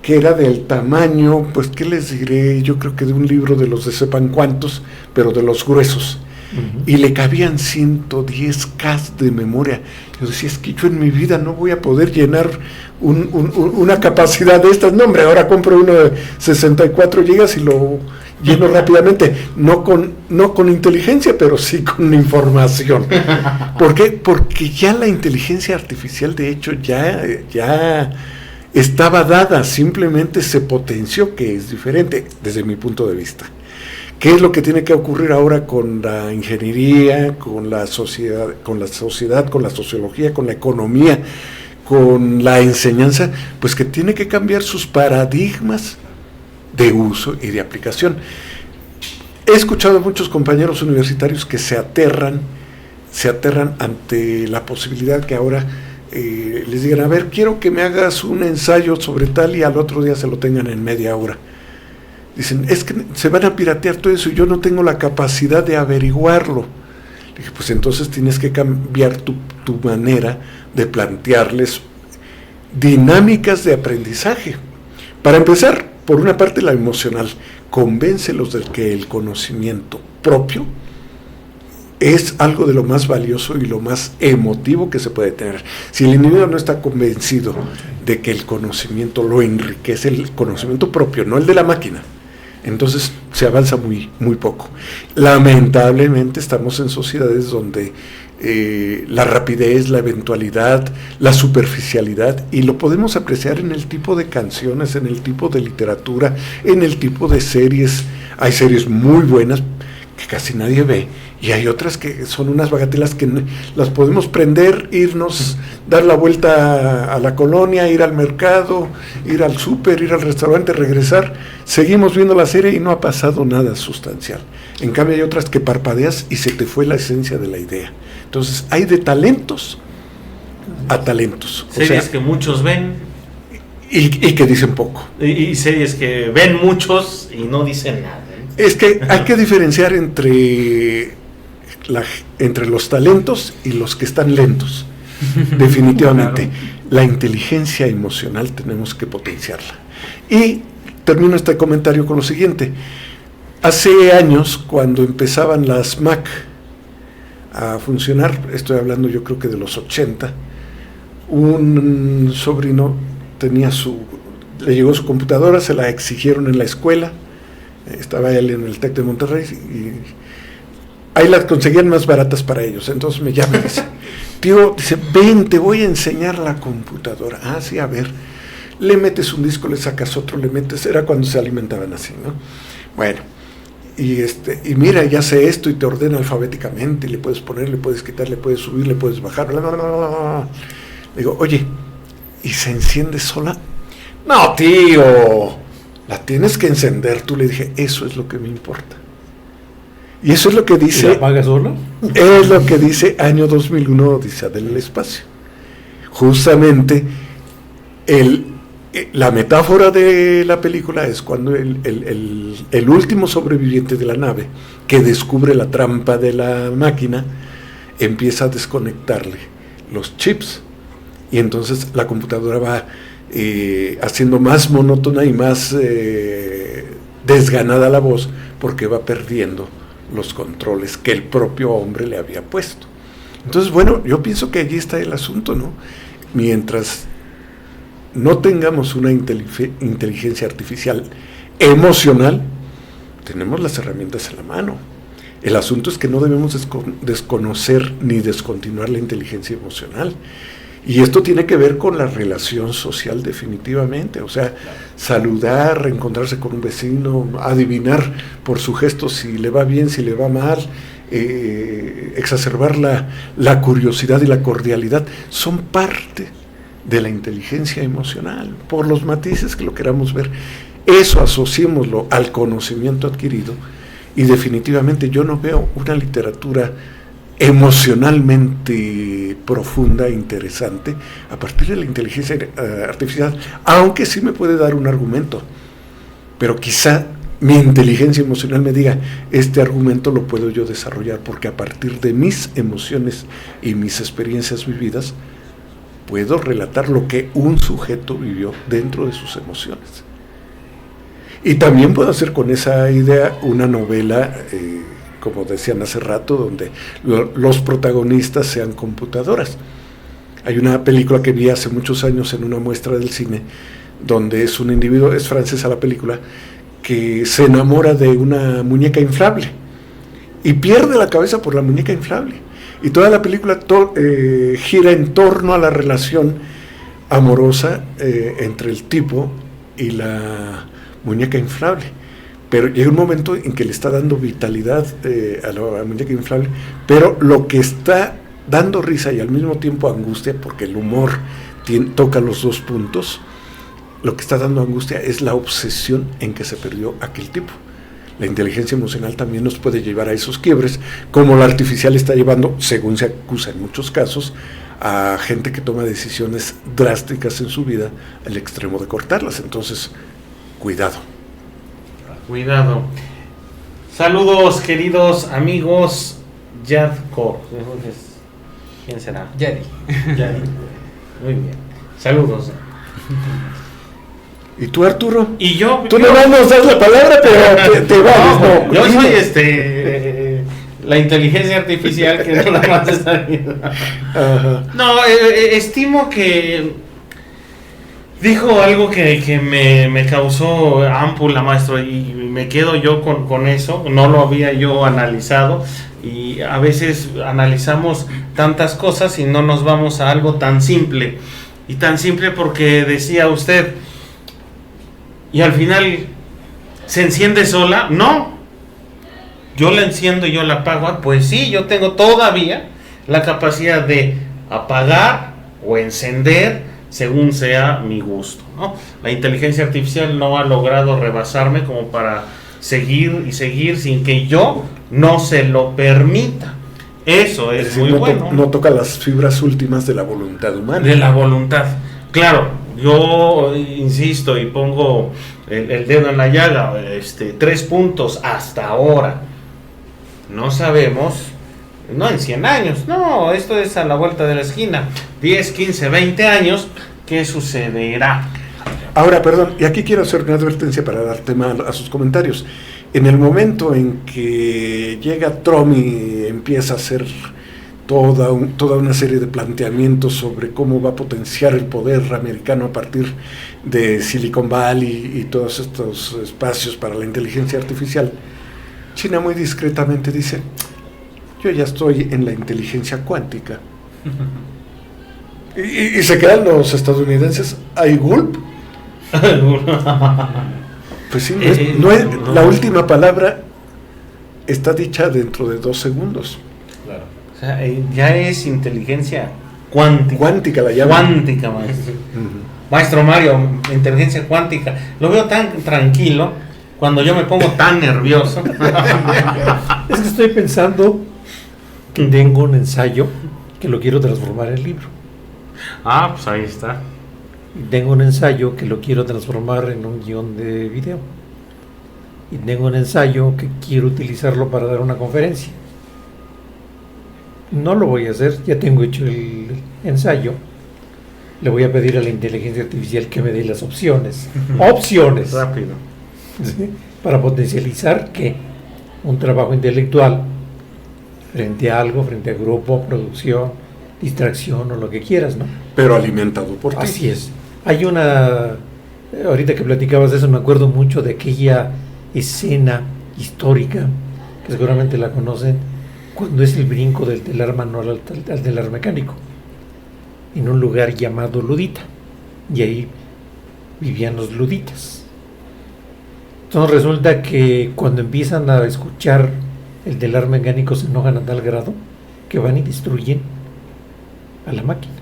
que era del tamaño, pues qué les diré, yo creo que de un libro de los de sepan cuántos, pero de los gruesos. Uh-huh. Y le cabían 110K de memoria. Yo decía, es que yo en mi vida no voy a poder llenar una capacidad de estas. No, hombre, ahora compro uno de 64 GB y lo lleno rápidamente. No con inteligencia, pero sí con información. ¿Por qué? Porque ya la inteligencia artificial, de hecho, ya estaba dada, simplemente se potenció, que es diferente desde mi punto de vista. ¿Qué es lo que tiene que ocurrir ahora con la ingeniería, con la sociedad, con la sociología, con la economía, con la enseñanza? Pues que tiene que cambiar sus paradigmas de uso y de aplicación. He escuchado a muchos compañeros universitarios que se aterran se aterran ante la posibilidad que ahora les digan, a ver, quiero que me hagas un ensayo sobre tal, y al otro día se lo tengan en media hora. Dicen, es que se van a piratear todo eso y yo no tengo la capacidad de averiguarlo. Le dije, pues entonces tienes que cambiar tu manera de plantearles dinámicas de aprendizaje. Para empezar, por una parte la emocional, convéncelos de que el conocimiento propio es algo de lo más valioso y lo más emotivo que se puede tener. Si el individuo no está convencido de que el conocimiento lo enriquece, el conocimiento propio, no el de la máquina, entonces se avanza muy, muy poco. Lamentablemente estamos en sociedades donde la rapidez, la eventualidad, la superficialidad, y lo podemos apreciar en el tipo de canciones, en el tipo de literatura, en el tipo de series. Hay series muy buenas que casi nadie ve, y hay otras que son unas bagatelas que las podemos prender, irnos, dar la vuelta a la colonia, ir al mercado, ir al súper, ir al restaurante, regresar, seguimos viendo la serie y no ha pasado nada sustancial. En cambio hay otras que parpadeas y se te fue la esencia de la idea. Entonces hay de talentos a talentos. Series que muchos ven y que dicen poco. y series que ven muchos y no dicen nada. Es que hay que diferenciar entre los talentos y los que están lentos. Definitivamente. Claro. La inteligencia emocional tenemos que potenciarla. Y termino este comentario con lo siguiente. Hace años, cuando empezaban las Mac a funcionar, estoy hablando yo creo que de los 80, un sobrino le llegó su computadora, se la exigieron en la escuela. Estaba él en el TEC de Monterrey y ahí las conseguían más baratas para ellos. Entonces me llama y dice, tío, ven, te voy a enseñar la computadora. Ah, sí, a ver. Le metes un disco, le sacas otro, le metes, era cuando se alimentaban así, ¿no? Bueno, y mira, ya sé esto, y te ordena alfabéticamente, y le puedes poner, le puedes quitar, le puedes subir, le puedes bajar, bla, bla, bla, bla. Le digo, oye, ¿y se enciende sola? No, tío, la tienes que encender tú. Le dije, eso es lo que me importa. Y eso es lo que dice... ¿Y la apaga sola? Es lo que dice Año 2001, Odisea del Espacio. Justamente, la metáfora de la película es cuando el último sobreviviente de la nave, que descubre la trampa de la máquina, empieza a desconectarle los chips. Y entonces la computadora va haciendo más monótona y más desganada la voz, porque va perdiendo los controles que el propio hombre le había puesto. Entonces, bueno, yo pienso que allí está el asunto, ¿no? Mientras no tengamos una inteligencia artificial emocional, tenemos las herramientas en la mano. El asunto es que no debemos desconocer ni descontinuar la inteligencia emocional. Y esto tiene que ver con la relación social definitivamente, o sea, saludar, reencontrarse con un vecino, adivinar por su gesto si le va bien, si le va mal, exacerbar la curiosidad y la cordialidad, son parte de la inteligencia emocional, por los matices que lo queramos ver. Eso asociémoslo al conocimiento adquirido, y definitivamente yo no veo una literatura emocionalmente profunda e interesante a partir de la inteligencia artificial, aunque sí me puede dar un argumento, pero quizá mi inteligencia emocional me diga, este argumento lo puedo yo desarrollar porque a partir de mis emociones y mis experiencias vividas puedo relatar lo que un sujeto vivió dentro de sus emociones. Y también puedo hacer con esa idea una novela, como decían hace rato, donde los protagonistas sean computadoras. Hay una película que vi hace muchos años en una muestra del cine, donde es un individuo, es francesa la película, que se enamora de una muñeca inflable y pierde la cabeza por la muñeca inflable. Y toda la película gira en torno a la relación amorosa entre el tipo y la muñeca inflable. Pero llega un momento en que le está dando vitalidad a la muñeca inflable, pero lo que está dando risa y al mismo tiempo angustia, porque el humor toca los dos puntos, lo que está dando angustia es la obsesión en que se perdió aquel tipo. La inteligencia emocional también nos puede llevar a esos quiebres, como la artificial está llevando, según se acusa en muchos casos, a gente que toma decisiones drásticas en su vida al extremo de cortarlas. Entonces, cuidado. Cuidado. Saludos, queridos amigos. Yadko. ¿Quién será? Yadi. Yadi. Muy bien. Saludos. ¿Y tú, Arturo? Y yo. Tú no vamos a dar la palabra, pero te vas. No, yo soy la inteligencia artificial que no la más está viendo. No, estimo que dijo algo que me causó ámpula, maestro, y me quedo yo con eso. No lo había yo analizado, y a veces analizamos tantas cosas y no nos vamos a algo tan simple. Y tan simple porque decía usted, y al final se enciende sola. No, yo la enciendo y yo la apago. Pues sí, yo tengo todavía la capacidad de apagar o encender según sea mi gusto, ¿no? La inteligencia artificial no ha logrado rebasarme como para seguir y seguir sin que yo no se lo permita. Eso es muy bueno. No toca las fibras últimas de la voluntad humana. De la voluntad. Claro, yo insisto y pongo el dedo en la llaga, 3 puntos hasta ahora. No sabemos, no en 100 años, no, esto es a la vuelta de la esquina, 10, 15, 20 años, ¿qué sucederá? Ahora, perdón, y aquí quiero hacer una advertencia para dar tema a sus comentarios. En el momento en que llega Trump y empieza a hacer toda una serie de planteamientos sobre cómo va a potenciar el poder americano a partir de Silicon Valley y todos estos espacios para la inteligencia artificial, China muy discretamente dice: yo ya estoy en la inteligencia cuántica. Y se quedan los estadounidenses ahí, gulp. Pues sí, la última palabra está dicha dentro de 2 segundos. Claro. O sea, ya es inteligencia cuántica. Cuántica la llama. Cuántica, maestro. Maestro Mario, inteligencia cuántica. Lo veo tan tranquilo cuando yo me pongo tan nervioso. Es que estoy pensando que tengo un ensayo que lo quiero transformar en libro. Ah, pues ahí está. Y tengo un ensayo que lo quiero transformar en un guión de video. Y tengo un ensayo que quiero utilizarlo para dar una conferencia. No lo voy a hacer, ya tengo hecho el ensayo. Le voy a pedir a la inteligencia artificial que me dé las opciones. Opciones. Rápido. ¿Sí? Para potencializar ¿qué? Un trabajo intelectual frente a algo, frente a grupo, producción, distracción o lo que quieras, ¿no? Pero alimentado por ti. Así es. Hay una, ahorita que platicabas de eso, me acuerdo mucho de aquella escena histórica, que seguramente la conocen, cuando es el brinco del telar manual al telar mecánico, en un lugar llamado Ludita, y ahí vivían los luditas. Entonces resulta que cuando empiezan a escuchar el telar mecánico se enojan a tal grado que van y destruyen a la máquina.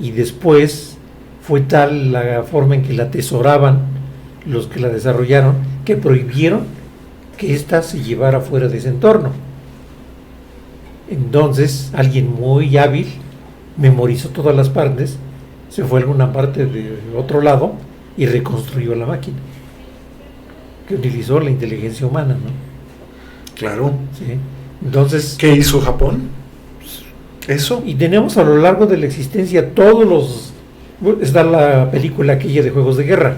Y después fue tal la forma en que la atesoraban los que la desarrollaron que prohibieron que ésta se llevara fuera de ese entorno. Entonces alguien muy hábil memorizó todas las partes, se fue a alguna parte de otro lado y reconstruyó la máquina, que utilizó la inteligencia humana, ¿no? Claro. ¿Sí? Entonces, ¿qué hizo Japón? Eso. Y tenemos a lo largo de la existencia todos los... Está la película aquella de Juegos de Guerra,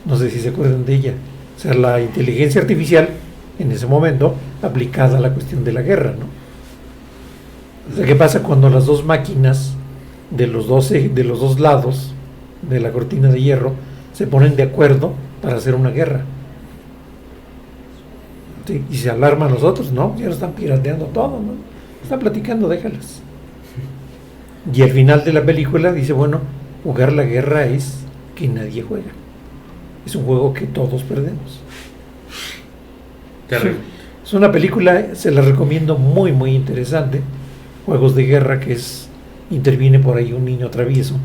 no sé si se acuerdan de ella. O sea, la inteligencia artificial en ese momento aplicada a la cuestión de la guerra, ¿no? O sea, ¿qué pasa cuando las dos máquinas de los dos lados de la cortina de hierro se ponen de acuerdo para hacer una guerra? Sí, y se alarman los otros, ¿no? Ya no están pirateando todo, ¿no? Están platicando, déjalas. Y al final de la película dice, bueno, jugar la guerra es que nadie juega. Es un juego que todos perdemos. Terrible. Es una película, se la recomiendo, muy, muy interesante. Juegos de Guerra, que interviene por ahí un niño travieso.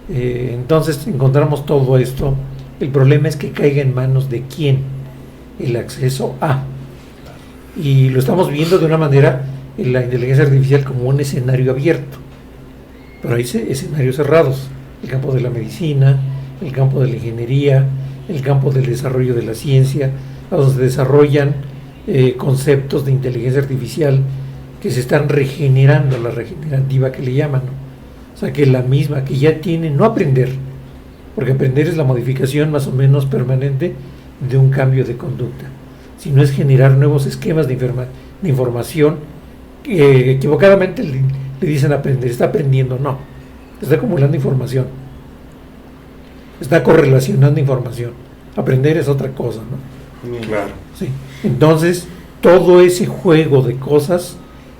Entonces encontramos todo esto. El problema es que caiga en manos de quién. el acceso a. Y lo estamos viendo de una manera en la inteligencia artificial como un escenario abierto, pero hay escenarios cerrados: el campo de la medicina, el campo de la ingeniería, el campo del desarrollo de la ciencia, donde se desarrollan conceptos de inteligencia artificial que se están regenerando, la regenerativa que le llaman, ¿no? O sea, que la misma, que ya tiene, no aprender, porque aprender es la modificación más o menos permanente de un cambio de conducta, sino es generar nuevos esquemas de información que equivocadamente le dicen aprender. Está aprendiendo, no, está acumulando información, está correlacionando información. Aprender es otra cosa, ¿no? Claro. Sí. Entonces, todo ese juego de cosas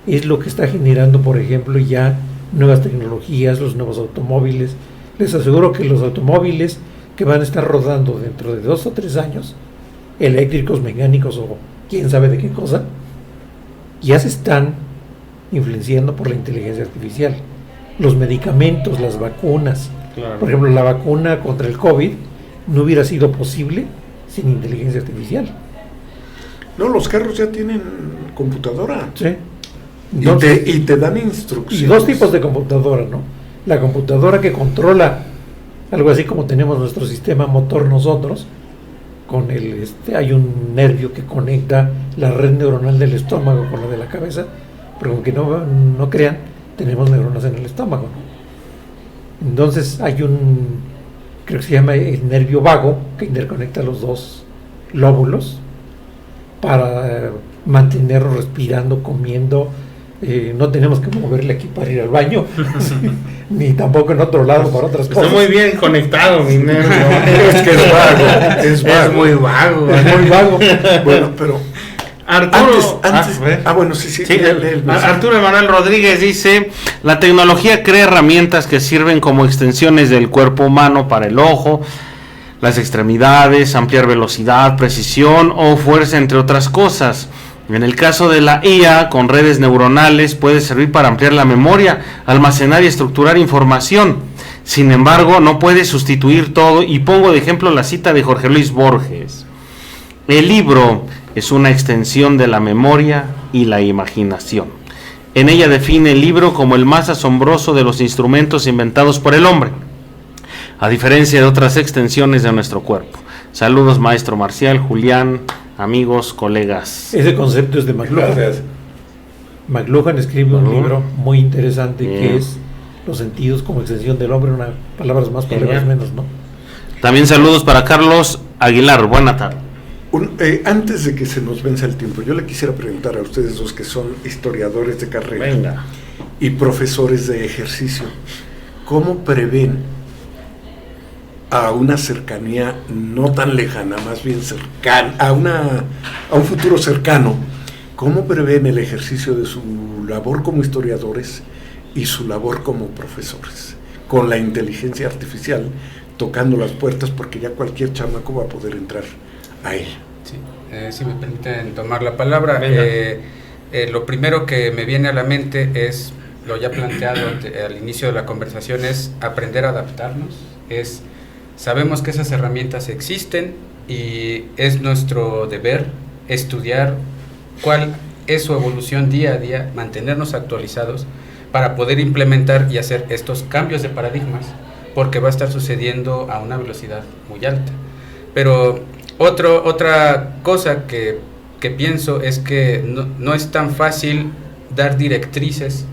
es lo que está generando, por ejemplo, ya nuevas tecnologías, los nuevos automóviles. Les aseguro que los automóviles que van a estar rodando dentro de 2 o 3 años, eléctricos, mecánicos o quién sabe de qué cosa, ya se están influenciando por la inteligencia artificial. Los medicamentos, las vacunas, Claro. por ejemplo, la vacuna contra el COVID no hubiera sido posible sin inteligencia artificial. No, los carros ya tienen computadora. ¿Sí? Y te dan instrucciones. Y 2 tipos de computadora, ¿no? La computadora que controla, algo así como tenemos nuestro sistema motor nosotros, con hay un nervio que conecta la red neuronal del estómago con la de la cabeza, pero aunque no crean, tenemos neuronas en el estómago, ¿no? Entonces hay creo que se llama el nervio vago, que interconecta los 2 lóbulos para mantenernos respirando, comiendo. No tenemos que moverle aquí para ir al baño, ni tampoco en otro lado para otras cosas. Está muy bien conectado, mi nervio. Es que es vago. Es vago. Es muy vago. Es muy vago. Bueno, pero Arturo, bueno, sí, sí, lee el mensaje. Arturo Emanuel Rodríguez dice: la tecnología crea herramientas que sirven como extensiones del cuerpo humano para el ojo, las extremidades, ampliar velocidad, precisión o fuerza, entre otras cosas. En el caso de la IA, con redes neuronales, puede servir para ampliar la memoria, almacenar y estructurar información. Sin embargo, no puede sustituir todo, y pongo de ejemplo la cita de Jorge Luis Borges: el libro es una extensión de la memoria y la imaginación. En ella define el libro como el más asombroso de los instrumentos inventados por el hombre, a diferencia de otras extensiones de nuestro cuerpo. Saludos, maestro Marcial, Julián, amigos, colegas. Ese concepto es de McLuhan. Gracias. McLuhan escribe un libro muy interesante Bien. que es Los sentidos como extensión del hombre, palabras más, palabras Genial. menos, ¿no? También saludos para Carlos Aguilar, buena tarde. Antes de que se nos venza el tiempo, yo le quisiera preguntar a ustedes dos que son historiadores de carrera Venga. y profesores de ejercicio, ¿cómo prevén a una cercanía no tan lejana, más bien cercana, a un futuro cercano, cómo prevén el ejercicio de su labor como historiadores y su labor como profesores, con la inteligencia artificial tocando las puertas, porque ya cualquier chamaco va a poder entrar a ella? Sí, si me permiten tomar la palabra, Venga. lo primero que me viene a la mente es, lo ya planteado al inicio de la conversación, es aprender a adaptarnos. Sabemos que esas herramientas existen y es nuestro deber estudiar cuál es su evolución día a día, mantenernos actualizados para poder implementar y hacer estos cambios de paradigmas, porque va a estar sucediendo a una velocidad muy alta. Pero otra cosa que pienso es que no es tan fácil dar directrices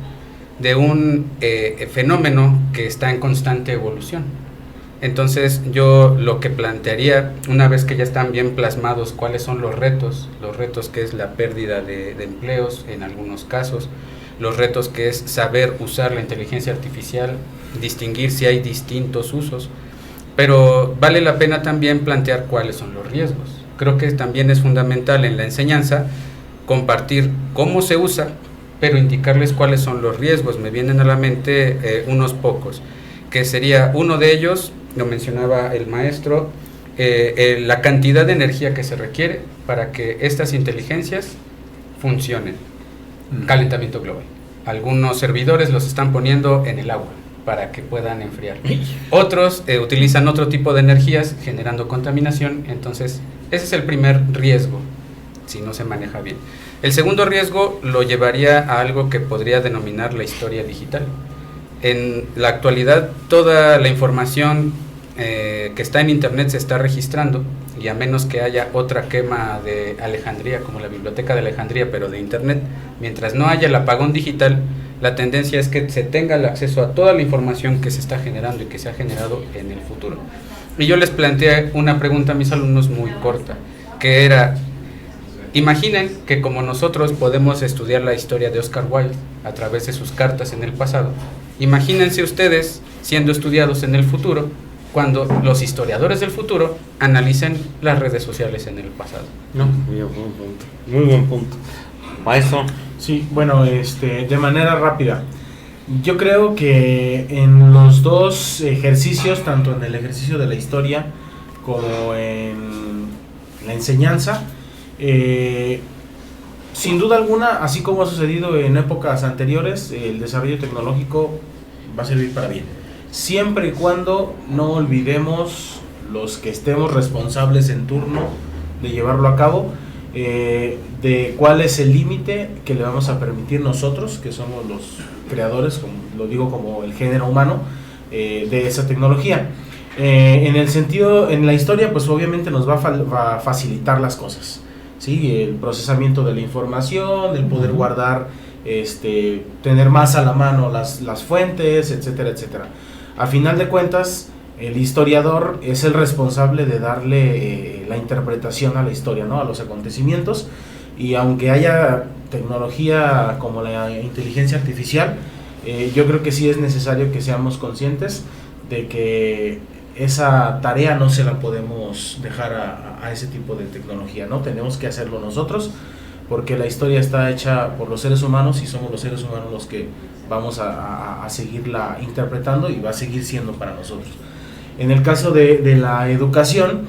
de un fenómeno que está en constante evolución. Entonces yo lo que plantearía, una vez que ya están bien plasmados cuáles son los retos que es la pérdida de empleos en algunos casos, los retos que es saber usar la inteligencia artificial, distinguir si hay distintos usos, pero vale la pena también plantear cuáles son los riesgos. Creo que también es fundamental en la enseñanza compartir cómo se usa, pero indicarles cuáles son los riesgos. Me vienen a la mente unos pocos, que sería uno de ellos, lo mencionaba el maestro, la cantidad de energía que se requiere para que estas inteligencias funcionen. Calentamiento global. Algunos servidores los están poniendo en el agua para que puedan enfriar. Otros utilizan otro tipo de energías generando contaminación, entonces Ese es el primer riesgo, si no se maneja bien. El segundo riesgo lo llevaría a algo que podría denominar la historia digital. En la actualidad, toda la información que está en Internet se está registrando, y a menos que haya otra quema de Alejandría, como la Biblioteca de Alejandría, pero de Internet, mientras no haya el apagón digital, la tendencia es que se tenga el acceso a toda la información que se está generando y que se ha generado en el futuro. Y yo les planteé una pregunta a mis alumnos muy corta, que era: imaginen que como nosotros podemos estudiar la historia de Oscar Wilde a través de sus cartas en el pasado, imagínense ustedes siendo estudiados en el futuro, cuando los historiadores del futuro analicen las redes sociales en el pasado. No, muy buen punto. Muy buen punto. Maestro. Sí, bueno, de manera rápida. Yo creo que en los dos ejercicios, tanto en el ejercicio de la historia como en la enseñanza, sin duda alguna, así como ha sucedido en épocas anteriores, el desarrollo tecnológico va a servir para bien. Siempre y cuando no olvidemos, los que estemos responsables en turno de llevarlo a cabo, de cuál es el límite que le vamos a permitir nosotros, que somos los creadores, como lo digo, como el género humano, de esa tecnología. En el sentido, en la historia, pues obviamente nos va a facilitar las cosas, ¿sí? El procesamiento de la información, el poder guardar, tener más a la mano las fuentes, etcétera, etcétera. A final de cuentas, el historiador es el responsable de darle la interpretación a la historia, ¿no? A los acontecimientos, y aunque haya tecnología como la inteligencia artificial, yo creo que sí es necesario que seamos conscientes de que esa tarea no se la podemos dejar a ese tipo de tecnología, ¿no? Tenemos que hacerlo nosotros, porque la historia está hecha por los seres humanos y somos los seres humanos los que vamos a seguirla interpretando, y va a seguir siendo para nosotros. En el caso de la educación,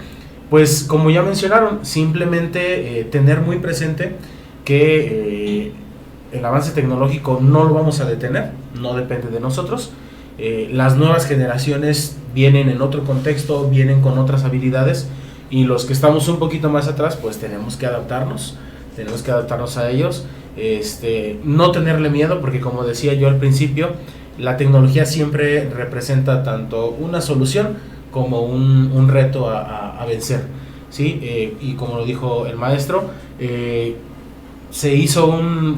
pues como ya mencionaron, simplemente tener muy presente que el avance tecnológico no lo vamos a detener, no depende de nosotros. Las nuevas generaciones vienen en otro contexto, vienen con otras habilidades, y los que estamos un poquito más atrás, pues tenemos que adaptarnos a ellos, no tenerle miedo, porque como decía yo al principio, la tecnología siempre representa tanto una solución como un reto a vencer, ¿sí? Y como lo dijo el maestro, se hizo un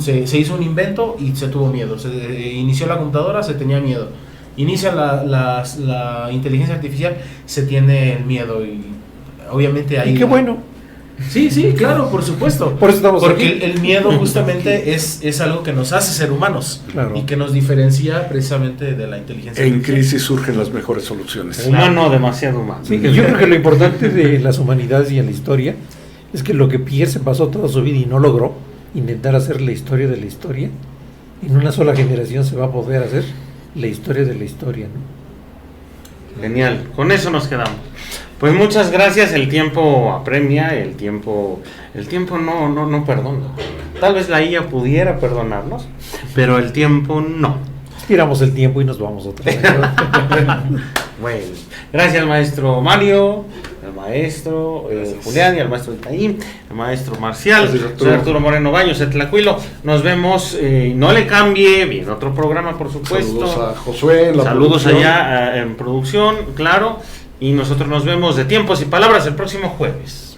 invento y se tuvo miedo. Se inició la computadora, se tenía miedo. Inicia la inteligencia artificial, se tiene el miedo, y obviamente ahí... Y qué bueno. Sí, claro, por supuesto. Por eso estamos Porque aquí. el miedo justamente es algo que nos hace ser humanos, Claro. y que nos diferencia precisamente de la inteligencia En artificial. crisis surgen las mejores soluciones. Humano, demasiado humano. Sí, y yo creo que lo importante de las humanidades y en la historia es que lo que Pierre se pasó toda su vida y no logró, intentar hacer la historia de la historia, en una sola generación se va a poder hacer la historia de la historia, ¿no? Genial, con eso nos quedamos. Pues muchas gracias. El tiempo apremia, el tiempo no perdona. Tal vez la IA pudiera perdonarnos, pero el tiempo no. Tiramos el tiempo y nos vamos otra vez. Bueno, gracias maestro Mario, al maestro Julián, y al maestro Itaín, al maestro Marcial, Gracias, Arturo. soy Arturo Moreno Baños, Etlacuilo. Nos vemos, no le cambie, bien, otro programa por supuesto. Saludos a Josué en la Saludos producción. allá en producción, claro. Y nosotros nos vemos de Tiempos y Palabras el próximo jueves.